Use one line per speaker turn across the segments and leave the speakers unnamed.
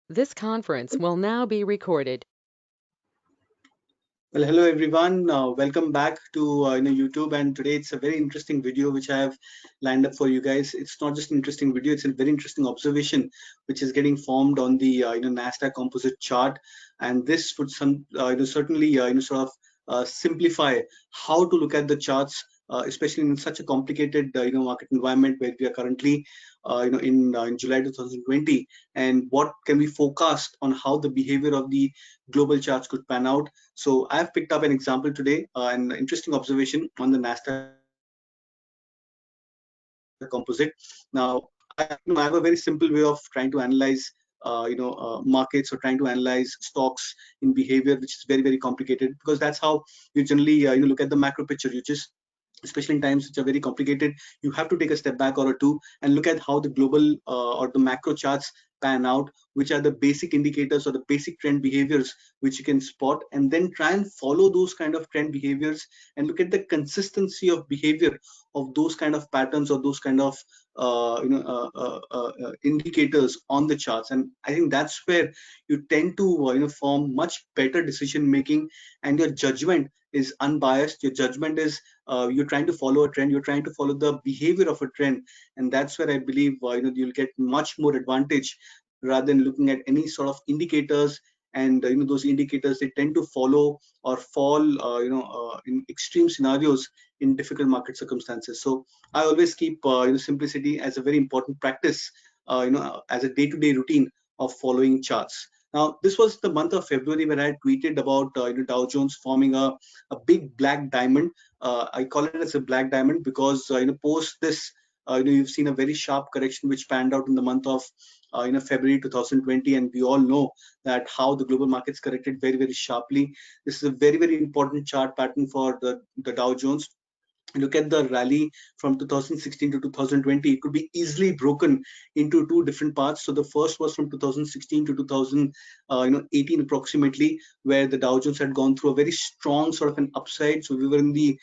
This conference will now be recorded.
Well, hello everyone. Welcome back to YouTube. And today it's a very interesting video which I have lined up for you guys. It's not just an interesting video; it's a very interesting observation which is getting formed on the Nasdaq Composite chart. And this would certainly sort of simplify how to look at the charts, especially in such a complicated market environment where we are currently in July 2020. And what can we forecast on how the behavior of the global charts could pan out? So I've picked up an example today, an interesting observation on the Nasdaq Composite. Now, I have a very simple way of trying to analyze, markets or trying to analyze stocks in behavior, which is very, very complicated because that's how you generally, look at the macro picture. You just especially in times which are very complicated, you have to take a step back or two and look at how the global or the macro charts pan out, which are the basic indicators or the basic trend behaviors which you can spot, and then try and follow those kind of trend behaviors and look at the consistency of behavior of those kind of patterns or those kind of indicators on the charts. And I think that's where you tend to form much better decision making, and your judgment is unbiased. Your judgment is you're trying to follow a trend, you're trying to follow the behavior of a trend, and that's where I believe you'll get much more advantage rather than looking at any sort of indicators. And those indicators, they tend to follow or fall in extreme scenarios in difficult market circumstances. So I always keep simplicity as a very important practice, as a day-to-day routine of following charts. Now, this was the month of February when I tweeted about Dow Jones forming a big black diamond. I call it as a black diamond because post this, you've seen a very sharp correction which panned out in the month of February 2020, and we all know that how the global markets corrected very, very sharply. This is a very, very important chart pattern for the Dow Jones. Look at the rally from 2016 to 2020. It could be easily broken into two different parts. So the first was from 2016 to 2018 approximately, where the Dow Jones had gone through a very strong sort of an upside. So we were in the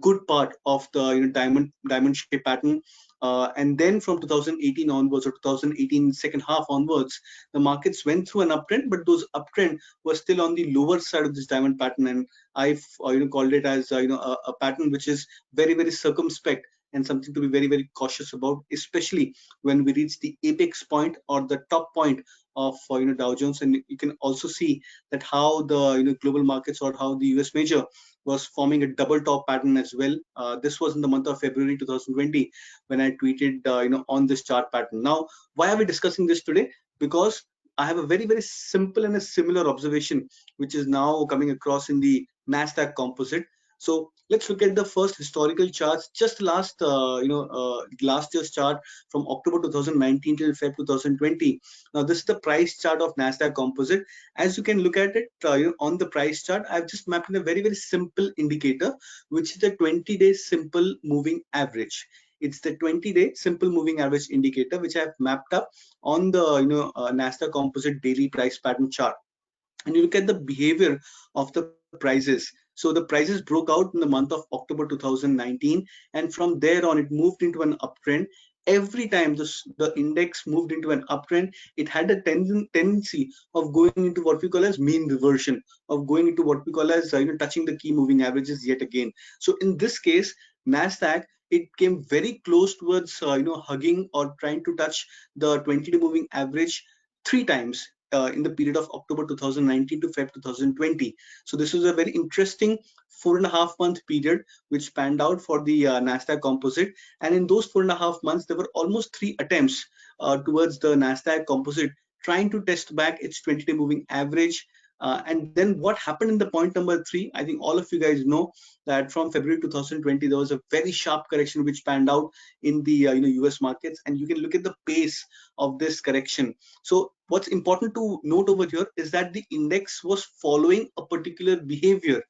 good part of the diamond shape pattern. And then from 2018 onwards, or 2018 second half onwards, the markets went through an uptrend, but those uptrend were still on the lower side of this diamond pattern. And I've called it as a pattern which is very, very circumspect and something to be very, very cautious about, especially when we reach the apex point or the top point of Dow Jones. And you can also see that how the global markets or how the US major was forming a double top pattern as well. This was in the month of February 2020 when I tweeted on this chart pattern. Now, why are we discussing this today? Because I have a very, very simple and a similar observation which is now coming across in the Nasdaq Composite. So let's look at the first historical charts, just last year's chart from October 2019 till Feb 2020. Now this is the price chart of Nasdaq Composite. As you can look at it on the price chart, I've just mapped in a very, very simple indicator, which is the 20-day simple moving average. It's the 20-day simple moving average indicator which I've mapped up on the Nasdaq Composite daily price pattern chart. And you look at the behavior of the prices. So the prices broke out in the month of October 2019, and from there on it moved into an uptrend. Every time the index moved into an uptrend, it had a tendency of going into what we call as mean reversion, of going into what we call as touching the key moving averages yet again. So in this case, Nasdaq, it came very close towards hugging or trying to touch the 20-day moving average three times in the period of October 2019 to Feb 2020. So this was a very interesting 4.5 month period which panned out for the Nasdaq Composite. And in those 4.5 months, there were almost three attempts towards the Nasdaq Composite trying to test back its 20-day moving average. And then what happened in the point number three, I think all of you guys know that from February 2020, there was a very sharp correction which panned out in the US markets. And you can look at the pace of this correction. So what's important to note over here is that the index was following a particular behavior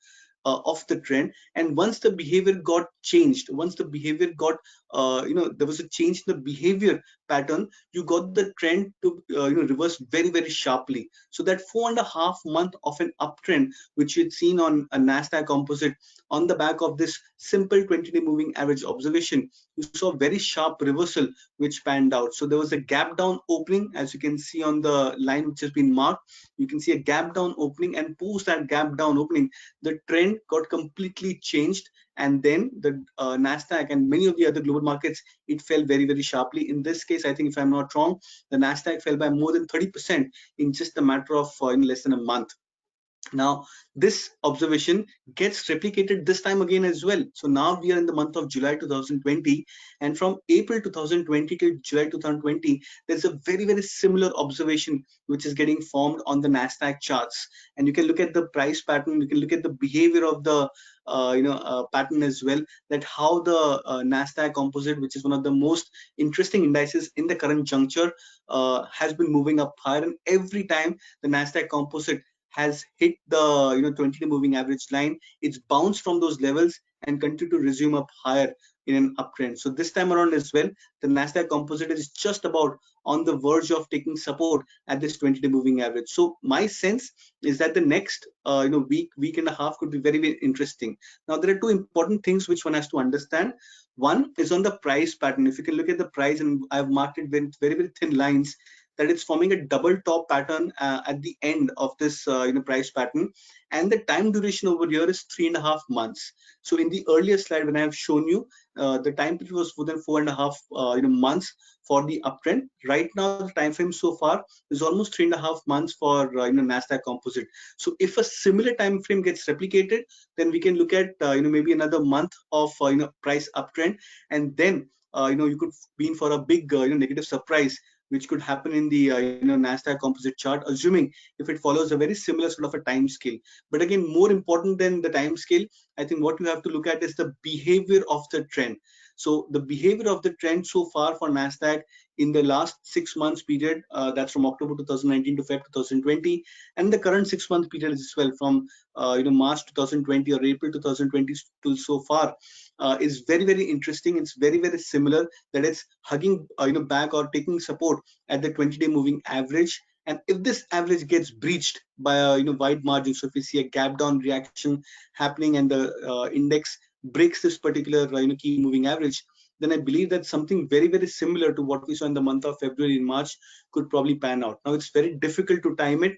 of the trend, and once the behavior got changed, once the behavior got there was a change in the behavior pattern, you got the trend to reverse very, very sharply. So that 4.5 month of an uptrend, which you'd seen on a Nasdaq Composite on the back of this simple 20-day moving average observation, you saw very sharp reversal which panned out. So there was a gap down opening, as you can see on the line which has been marked. You can see a gap down opening, and post that gap down opening, the trend got completely changed, and then the Nasdaq and many of the other global markets, it fell very, very sharply. In this case, I think if I'm not wrong, the Nasdaq fell by more than 30% in just a matter of in less than a month. Now, this observation gets replicated this time again as well. So now we are in the month of July 2020, and from April 2020 to July 2020, there's a very, very similar observation which is getting formed on the Nasdaq charts. And you can look at the price pattern, you can look at the behavior of the pattern as well, that how the Nasdaq Composite, which is one of the most interesting indices in the current juncture, has been moving up higher, and every time the Nasdaq Composite has hit the 20-day moving average line, it's bounced from those levels and continue to resume up higher in an uptrend. So this time around as well, the Nasdaq Composite is just about on the verge of taking support at this 20-day moving average. So my sense is that the next week and a half could be very, very interesting. Now there are two important things which one has to understand. One is on the price pattern. If you can look at the price, and I've marked it with very, very thin lines, that it's forming a double top pattern at the end of this price pattern, and the time duration over here is 3.5 months. So in the earlier slide when I have shown you, the time period was more than 4.5 months for the uptrend. Right now the time frame so far is almost 3.5 months for Nasdaq Composite. So if a similar time frame gets replicated, then we can look at maybe another month of price uptrend, and then you could be in for a big negative surprise which could happen in the Nasdaq Composite chart, assuming if it follows a very similar sort of a time scale. But again, more important than the time scale, I think what you have to look at is the behavior of the trend. So the behavior of the trend so far for Nasdaq in the last 6 months period, that's from October 2019 to Feb 2020, and the current 6 month period as well, from March 2020 or April 2020 till so far, is very, very interesting. It's very, very similar, that it's hugging back or taking support at the 20-day moving average. And if this average gets breached by a wide margin, so if we see a gap down reaction happening and the index breaks this particular key moving average, then I believe that something very, very similar to what we saw in the month of February and March could probably pan out. Now it's very difficult to time it,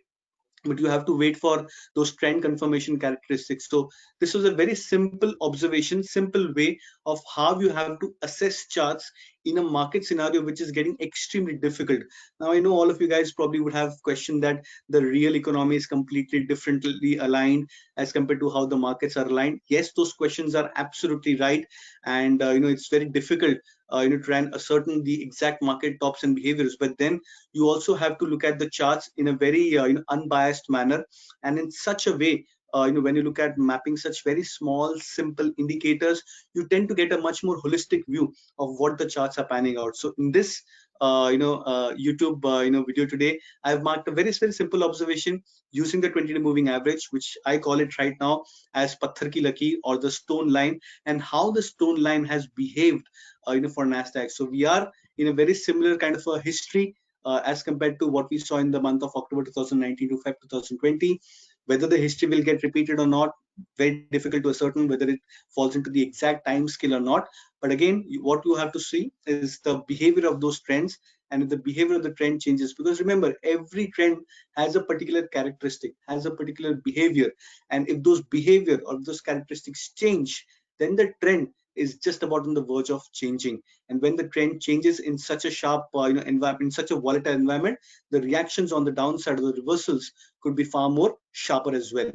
but you have to wait for those trend confirmation characteristics. So this was a very simple observation, simple way of how you have to assess charts in a market scenario which is getting extremely difficult. Now I know all of you guys probably would have questioned that the real economy is completely differently aligned as compared to how the markets are aligned. Yes, those questions are absolutely right, and it's very difficult try and ascertain the exact market tops and behaviors, but then you also have to look at the charts in a very unbiased manner, and in such a way when you look at mapping such very small simple indicators, you tend to get a much more holistic view of what the charts are panning out. So in this YouTube video today, I've marked a very, very simple observation using the 20-day moving average, which I call it right now as Pathar ki Lakeer, or the stone line, and how the stone line has behaved for Nasdaq. So we are in a very similar kind of a history as compared to what we saw in the month of October 2019 to Feb 2020. Whether the history will get repeated or not, very difficult to ascertain whether it falls into the exact time scale or not. But again, what you have to see is the behavior of those trends, and if the behavior of the trend changes, because remember, every trend has a particular characteristic, has a particular behavior, and if those behavior or those characteristics change, then the trend is just about on the verge of changing. And when the trend changes in such a sharp environment, in such a volatile environment, the reactions on the downside or the reversals could be far more sharper as well.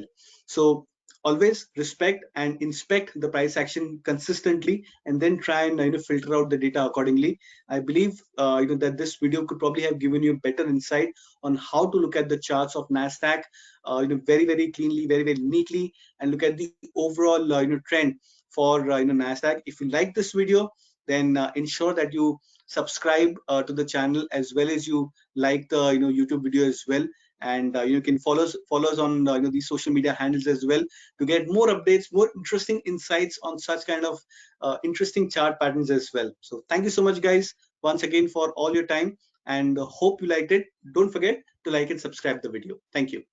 So always respect and inspect the price action consistently, and then try and filter out the data accordingly. I believe that this video could probably have given you better insight on how to look at the charts of Nasdaq very, very cleanly, very, very neatly, and look at the overall trend for Nasdaq. If you like this video, then ensure that you subscribe to the channel, as well as you like the YouTube video as well. And you can follow us on these social media handles as well, to get more updates, more interesting insights on such kind of interesting chart patterns as well. So thank you so much, guys. once again for all your time, and hope you liked it. Don't forget to like and subscribe the video. Thank you.